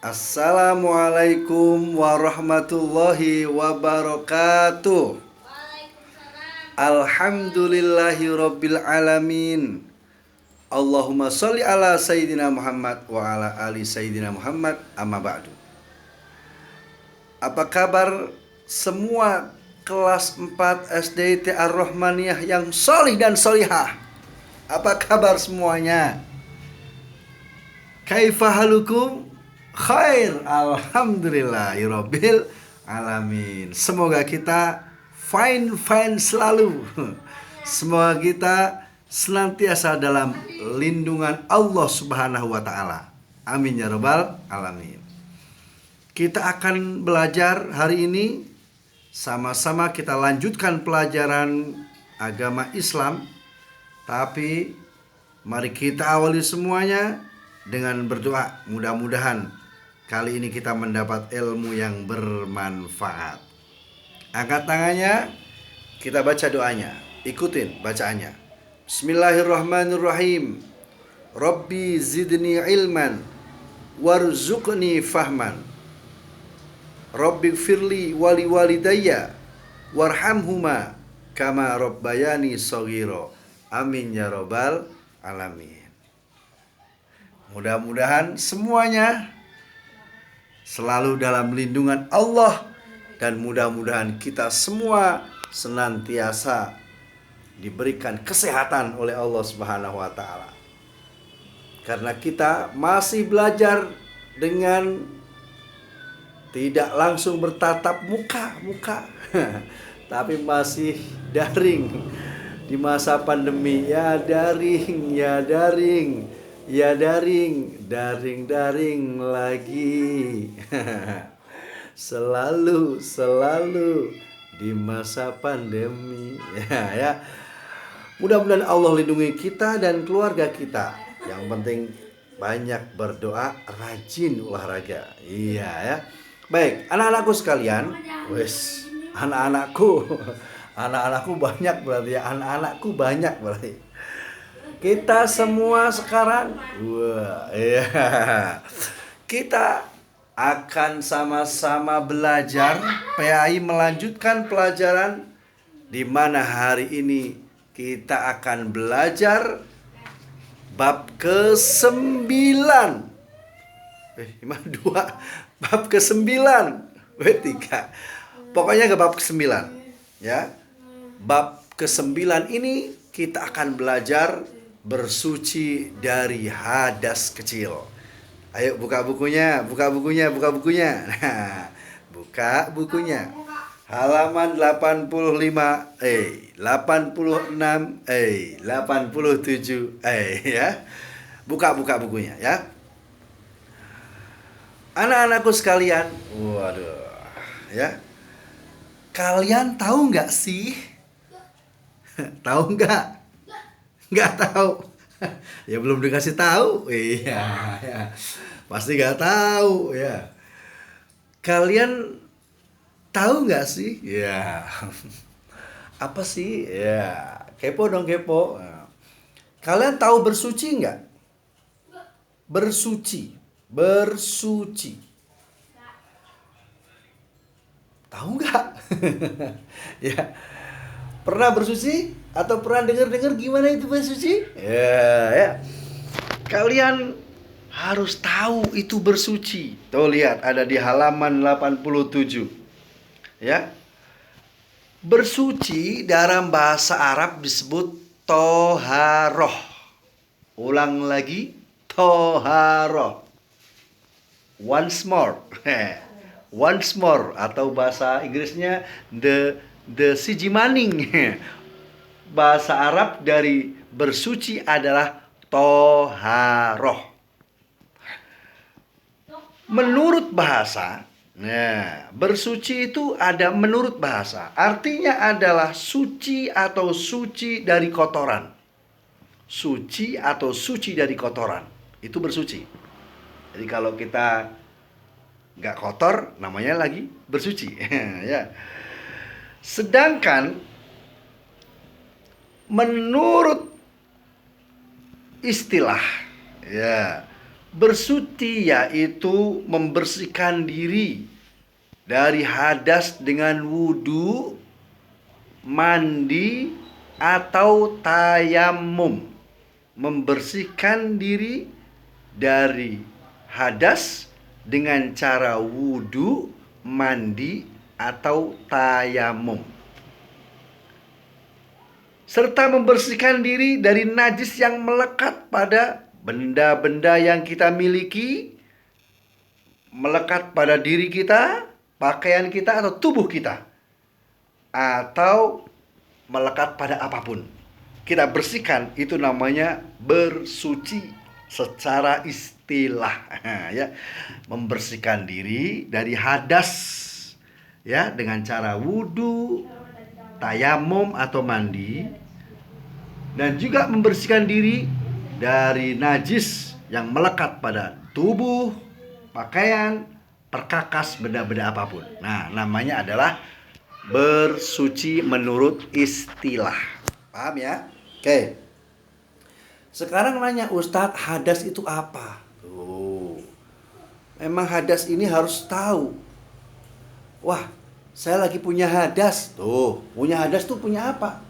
Assalamualaikum warahmatullahi wabarakatuh. Alhamdulillahi rabbil alamin. Allahumma sholli ala Sayyidina Muhammad wa ala ali Sayyidina Muhammad, amma ba'du. Apa kabar semua kelas 4 SD TA Rahmaniyah yang solih dan solihah? Apa kabar semuanya? Kaifa halukum? Khair, alhamdulillahirabbil alamin. Semoga kita fine selalu. Semoga kita senantiasa dalam lindungan Allah Subhanahu wa taala. Amin ya rabbal alamin. Kita akan belajar hari ini, sama-sama kita lanjutkan pelajaran agama Islam. Tapi mari kita awali semuanya dengan berdoa. Mudah-mudahan kali ini kita mendapat ilmu yang bermanfaat. Angkat tangannya, kita baca doanya. Ikutin bacaannya. Bismillahirrahmanirrahim. Rabbi zidni ilman warzuqni fahman. Rabbi firli wali walidayya warhamhuma kama rabbayani shaghira. Amin ya rabbal alamin. Mudah-mudahan semuanya selalu dalam lindungan Allah, dan mudah-mudahan kita semua senantiasa diberikan kesehatan oleh Allah Subhanahu wa taala. Karena kita masih belajar dengan tidak langsung bertatap muka, tapi masih daring di masa pandemi. Ya daring, ya daring. Ya daring lagi. Selalu di masa pandemi. Ya. Mudah-mudahan Allah lindungi kita dan keluarga kita. Yang penting banyak berdoa, rajin olahraga. Iya ya. Baik, anak-anakku sekalian. Anak-anakku banyak berarti ya. Anak-anakku banyak berarti. Kita semua sekarang, kita akan sama-sama belajar. PAI melanjutkan pelajaran di mana hari ini kita akan belajar bab ke-9. Bab ke-9. 3. Pokoknya ke bab ke-9, ya. Bab ke-9 ini kita akan belajar bersuci dari hadas kecil. Ayo buka bukunya. Nah, buka bukunya. Halaman 85, 86, 87, ya. Buka bukunya ya. Anak-anakku sekalian, waduh, ya. Kalian tahu nggak sih? Tahu nggak? Nggak tahu. Ya belum dikasih tahu. Iya, ya. Pasti nggak tahu ya. Kalian tahu nggak sih? Ya. Apa sih? Ya, kepo dong, kepo. Kalian tahu bersuci nggak? Bersuci. Tahu nggak? Ya. Pernah bersuci? Atau pernah dengar gimana itu bersuci? Ya. Kalian harus tahu itu bersuci. Tuh lihat, ada di halaman 87. Ya. Bersuci dalam bahasa Arab disebut toharoh. Ulang lagi, toharoh. Once more. Once more, atau bahasa Inggrisnya the sijimaning. Bahasa Arab dari bersuci adalah toharoh. Menurut bahasa, bersuci itu ada menurut bahasa. Artinya adalah suci atau suci dari kotoran. Suci atau suci dari kotoran. Itu bersuci. Jadi kalau kita nggak kotor, namanya lagi bersuci. Ya. Sedangkan menurut istilah, ya, Bersuci yaitu membersihkan diri dari hadas dengan wudhu, mandi, atau tayamum. Membersihkan diri dari hadas dengan cara wudhu, mandi, atau tayamum. Serta membersihkan diri dari najis yang melekat pada benda-benda yang kita miliki, melekat pada diri kita, pakaian kita, atau tubuh kita, atau melekat pada apapun. Kita bersihkan, itu namanya bersuci secara istilah. Ya, membersihkan diri dari hadas, ya, dengan cara wudhu, tayamum atau mandi, dan juga membersihkan diri dari najis yang melekat pada tubuh, pakaian, perkakas, benda-benda apapun. Nah, namanya adalah bersuci menurut istilah. Paham ya? Oke. Sekarang nanya, Ustadz, hadas itu apa? Memang hadas ini harus tahu. Wah, saya lagi punya hadas. Punya hadas tuh punya apa?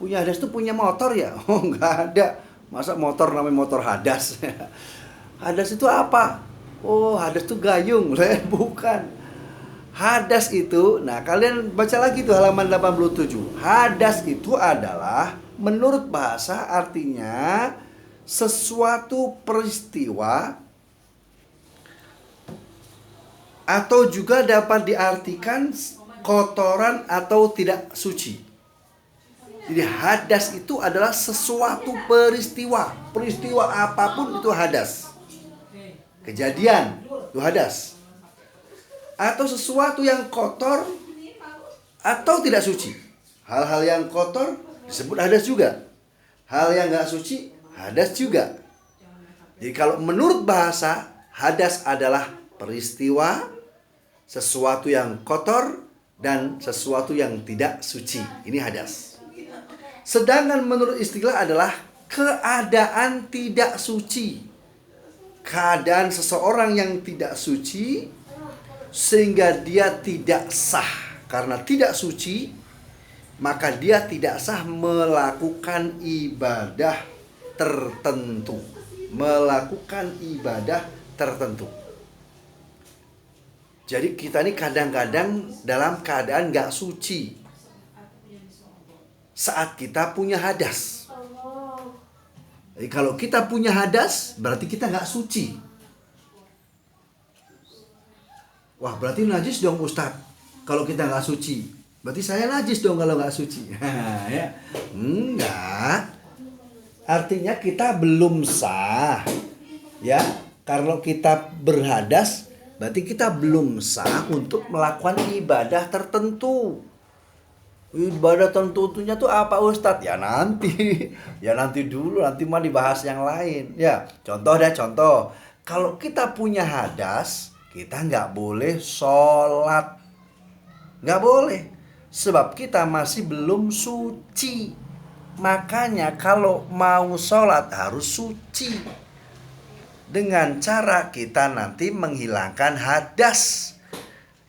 Punya hadas tuh punya motor ya? Oh, nggak ada. Masa motor namanya motor hadas? Hadas itu apa? Oh, hadas itu gayung. Bukan. Hadas itu, nah kalian baca lagi tuh halaman 87. Hadas itu adalah, menurut bahasa, artinya sesuatu peristiwa, atau juga dapat diartikan kotoran atau tidak suci. Jadi hadas itu adalah sesuatu peristiwa. Peristiwa apapun itu hadas. Kejadian itu hadas. Atau sesuatu yang kotor atau tidak suci. Hal-hal yang kotor disebut hadas juga. Hal yang gak suci hadas juga. Jadi kalau menurut bahasa, hadas adalah peristiwa, sesuatu yang kotor, dan sesuatu yang tidak suci. Ini hadas. Sedangkan menurut istilah adalah keadaan tidak suci. Keadaan seseorang yang tidak suci sehingga dia tidak sah. Karena tidak suci, maka dia tidak sah melakukan ibadah tertentu. Melakukan ibadah tertentu. Jadi kita ini kadang-kadang dalam keadaan gak suci saat kita punya hadas. Jadi kalau kita punya hadas, berarti kita gak suci. Wah, berarti najis dong Ustadz. Kalau kita gak suci, berarti saya najis dong kalau gak suci. Ya. Enggak. Artinya kita belum sah. Ya, kalau kita berhadas, berarti kita belum sah untuk melakukan ibadah tertentu. Ibadah tentunya tuh apa Ustadz? Ya nanti. Ya nanti dulu, nanti mah dibahas yang lain. Ya, contoh. Kalau kita punya hadas, kita nggak boleh sholat. Nggak boleh. Sebab kita masih belum suci. Makanya kalau mau sholat harus suci. Dengan cara kita nanti menghilangkan hadas.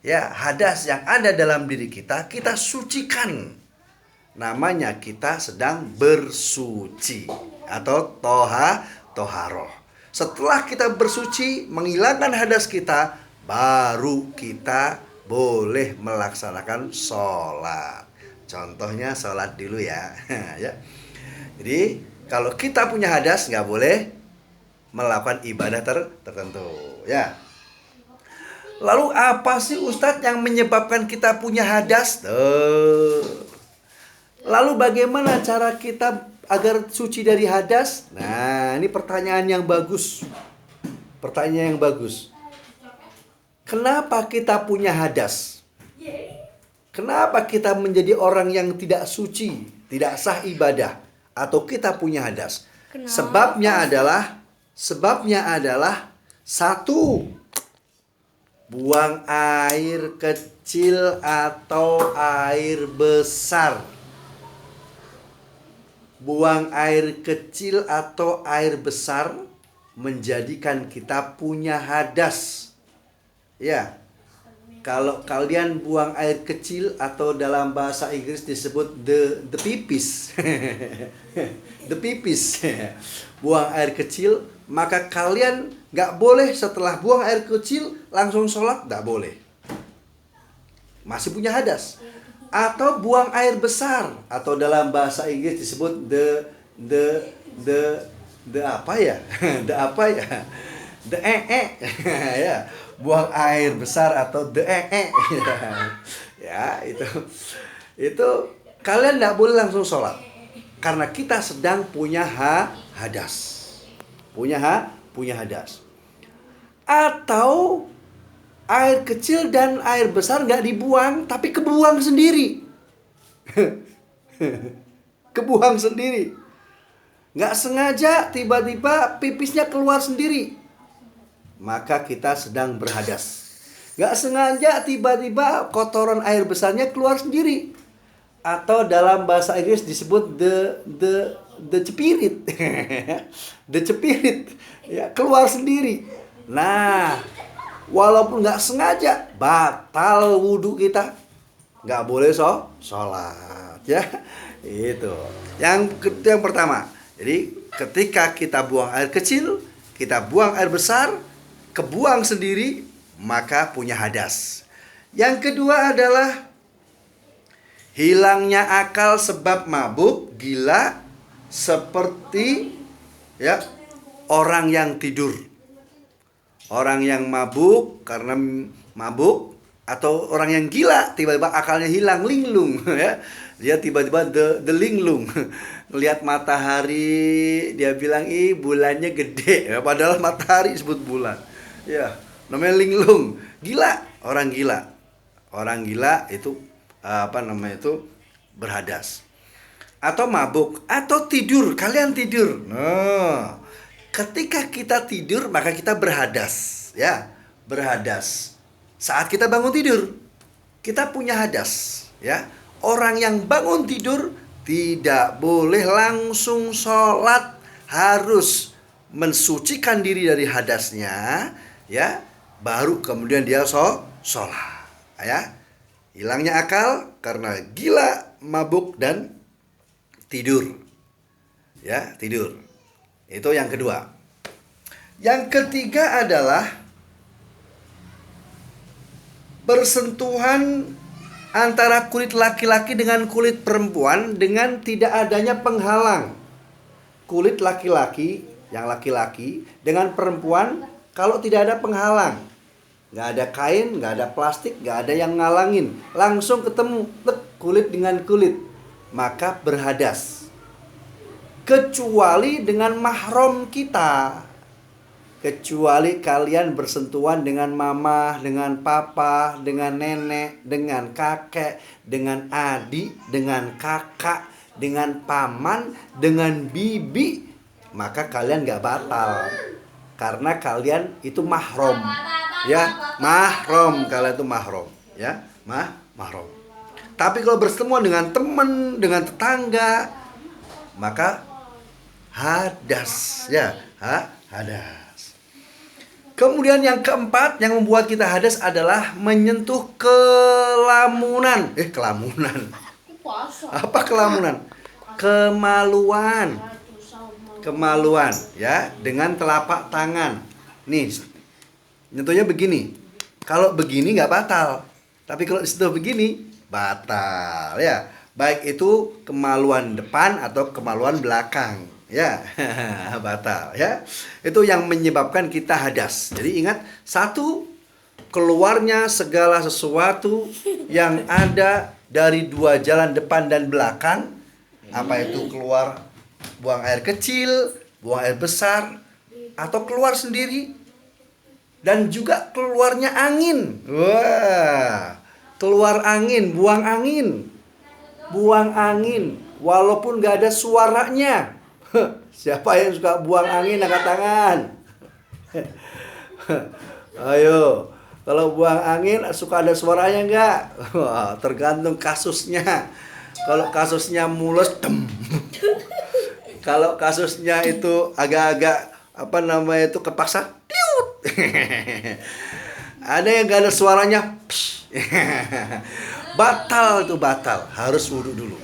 Ya, hadas yang ada dalam diri kita, kita sucikan. Namanya kita sedang bersuci atau toharoh. Setelah kita bersuci, menghilangkan hadas kita, baru kita boleh melaksanakan sholat. Contohnya sholat dulu ya. Ya. Jadi kalau kita punya hadas, nggak boleh melakukan ibadah tertentu. Ya. Lalu apa sih Ustadz yang menyebabkan kita punya hadas? Lalu bagaimana cara kita agar suci dari hadas? Nah, ini pertanyaan yang bagus. Pertanyaan yang bagus. Kenapa kita punya hadas? Kenapa kita menjadi orang yang tidak suci, tidak sah ibadah, atau kita punya hadas? Sebabnya adalah satu, buang air kecil atau air besar. Buang air kecil atau air besar menjadikan kita punya hadas. Ya, kalau kalian buang air kecil atau dalam bahasa Inggris disebut the pipis, the pipis, buang air kecil, maka kalian nggak boleh setelah buang air kecil langsung sholat, nggak boleh. Masih punya hadas. Atau buang air besar, atau dalam bahasa Inggris disebut the apa ya? The apa ya? The ya. Buang air besar atau the ya, itu kalian tidak boleh langsung sholat karena kita sedang punya hadas. Punya hadas. Atau air kecil dan air besar nggak dibuang, tapi kebuang sendiri. Kebuang sendiri. Nggak sengaja tiba-tiba pipisnya keluar sendiri. Maka kita sedang berhadas. Nggak sengaja tiba-tiba kotoran air besarnya keluar sendiri. Atau dalam bahasa Inggris disebut the cepirit. The cepirit. Ya, keluar sendiri. Nah, walaupun nggak sengaja, batal wudhu kita. Nggak boleh sholat. Ya, itu. Yang pertama. Jadi ketika kita buang air kecil, kita buang air besar, kebuang sendiri, maka punya hadas. Yang kedua adalah hilangnya akal sebab mabuk, gila, seperti ya orang yang tidur. Orang yang mabuk karena mabuk, atau orang yang gila tiba-tiba akalnya hilang, linglung ya. Dia tiba-tiba the linglung. Lihat matahari, dia bilang bulannya gede ya, padahal matahari disebut bulan. Ya, namanya linglung. Gila, orang gila. Orang gila itu berhadas. Atau mabuk, atau tidur. Kalian tidur. Nah, ketika kita tidur maka kita berhadas, ya. Berhadas. Saat kita bangun tidur, kita punya hadas, ya. Orang yang bangun tidur tidak boleh langsung sholat, harus mensucikan diri dari hadasnya, ya, baru kemudian dia sholat, ya. Hilangnya akal karena gila, mabuk, dan tidur, ya, tidur. Itu yang kedua. Yang ketiga adalah bersentuhan antara kulit laki-laki dengan kulit perempuan dengan tidak adanya penghalang. Kulit laki-laki, yang laki-laki, dengan perempuan kalau tidak ada penghalang. Nggak ada kain, nggak ada plastik, nggak ada yang ngalangin. Langsung ketemu kulit dengan kulit. Maka berhadas. Kecuali dengan mahram kita. Kecuali kalian bersentuhan dengan mama, dengan papa, dengan nenek, dengan kakek, dengan adik, dengan kakak, dengan paman, dengan bibi, maka kalian gak batal. Karena kalian itu mahram. Ya, mahram, kalian itu mahram. Ya, mahram. Tapi kalau bersentuhan dengan teman, dengan tetangga, maka hadas. Ya, hadas. Kemudian yang keempat yang membuat kita hadas adalah menyentuh kelamunan. Kelamunan. Apa kelamunan? Kemaluan. Kemaluan, ya, dengan telapak tangan. Nih, nyentuhnya begini. Kalau begini nggak batal. Tapi kalau disentuh begini, batal, ya. Baik itu kemaluan depan atau kemaluan belakang. Ya, batal, ya. Itu yang menyebabkan kita hadas. Jadi ingat, satu, keluarnya segala sesuatu yang ada dari dua jalan depan dan belakang. Apa itu keluar buang air kecil, buang air besar, atau keluar sendiri. Dan juga keluarnya angin. Wah, keluar angin, buang angin. Buang angin, walaupun gak ada suaranya. Siapa yang suka buang angin, angkat tangan. Ayo, kalau buang angin suka ada suaranya enggak? Wah, tergantung kasusnya. Kalau kasusnya mulus, kalau kasusnya itu agak-agak apa namanya itu kepaksa tiut. Ada yang gak ada suaranya. Batal itu batal, harus wudhu dulu.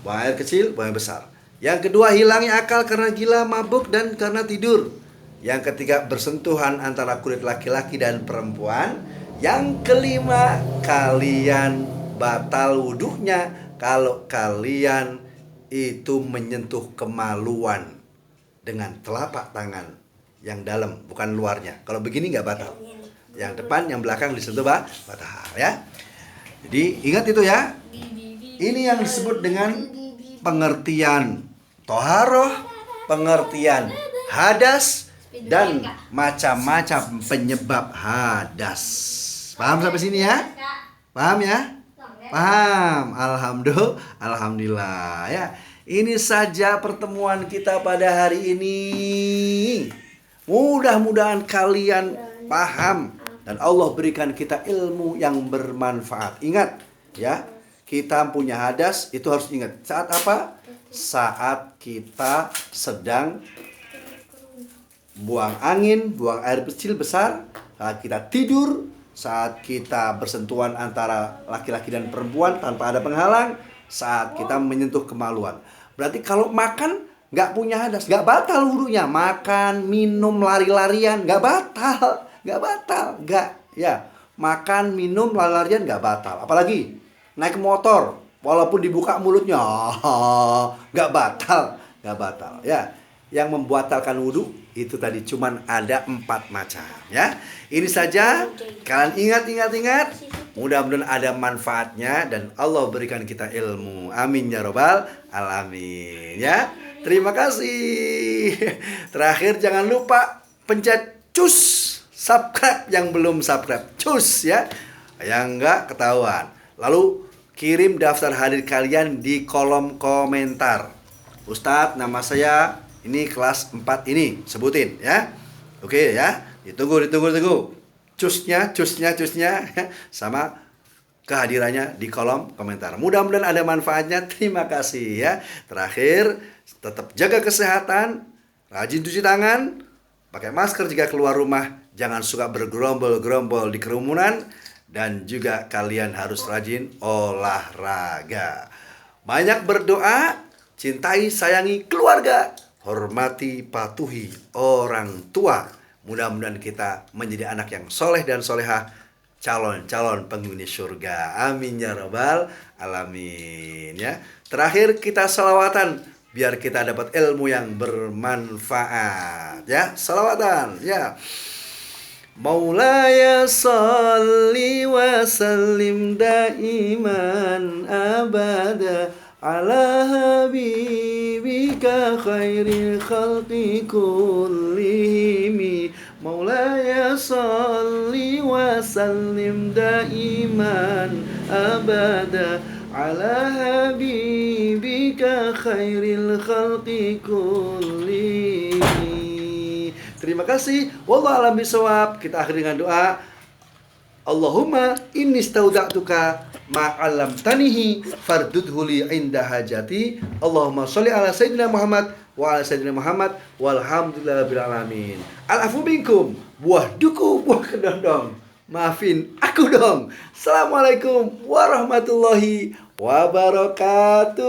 Buang air kecil, buang air besar. Yang kedua, hilangnya akal karena gila, mabuk, dan karena tidur. Yang ketiga, bersentuhan antara kulit laki-laki dan perempuan. Yang kelima, kalian batal wudhunya kalau kalian itu menyentuh kemaluan dengan telapak tangan yang dalam, bukan luarnya. Kalau begini nggak batal. Yang depan, yang belakang disentuh batal ya. Jadi ingat itu ya. Ini yang disebut dengan pengertian toharoh, pengertian hadas, dan macam-macam penyebab hadas. Paham sampai sini ya? Paham ya? Paham. Alhamdulillah ya. Ini saja pertemuan kita pada hari ini. Mudah-mudahan kalian paham dan Allah berikan kita ilmu yang bermanfaat. Ingat ya, kita punya hadas itu harus ingat. Saat apa? Saat kita sedang buang angin, buang air kecil besar, saat kita tidur, saat kita bersentuhan antara laki-laki dan perempuan tanpa ada penghalang, saat kita menyentuh kemaluan. Berarti kalau makan nggak punya hadas, nggak batal wudhunya. Makan, minum, lari-larian nggak batal, nggak ya. Makan, minum, lari-larian nggak batal. Apalagi naik motor, walaupun dibuka mulutnya, nggak batal ya. Yang membatalkan wudhu itu tadi cuman ada 4 macam ya. Ini saja, kalian ingat. Mudah-mudahan ada manfaatnya dan Allah berikan kita ilmu. Amin ya robbal alamin ya. Terima kasih. Terakhir jangan lupa pencet cus subscribe yang belum subscribe. Cus ya. Yang enggak ketahuan. Lalu kirim daftar hadir kalian di kolom komentar. Ustadz, nama saya ini kelas 4 ini, sebutin ya. Oke ya. Ditunggu. Cusnya sama kehadirannya di kolom komentar. Mudah-mudahan ada manfaatnya. Terima kasih ya. Terakhir, tetap jaga kesehatan, rajin cuci tangan, pakai masker jika keluar rumah, jangan suka bergerombol-gerombol di kerumunan, dan juga kalian harus rajin olahraga. Banyak berdoa, cintai, sayangi keluarga, hormati, patuhi orang tua. Mudah-mudahan kita menjadi anak yang soleh dan solehah, calon-calon penghuni surga. Amin ya robbal alamin ya. Terakhir kita salawatan biar kita dapat ilmu yang bermanfaat ya. Salawatan ya. Maulaya salli wa sallim daiman abada ala habibika khairil khalqi kullihimi. Maulaya salli wa sallim daiman abada ala habibika khairil khalqi kullihimi. Terima kasih. Wallahu a'lam bishawab. Kita akhiri dengan doa. Allahumma inni stauda'tuka ma'alam tanihi fardudhu li inda hajati. Allahumma sholli ala sayyidina Muhammad wa ala sayyidina Muhammad walhamdulillahi rabbil alamin. Al-afu minkum, buah duku, buah kedondong. Maafin aku dong. Assalamualaikum warahmatullahi wabarakatuh.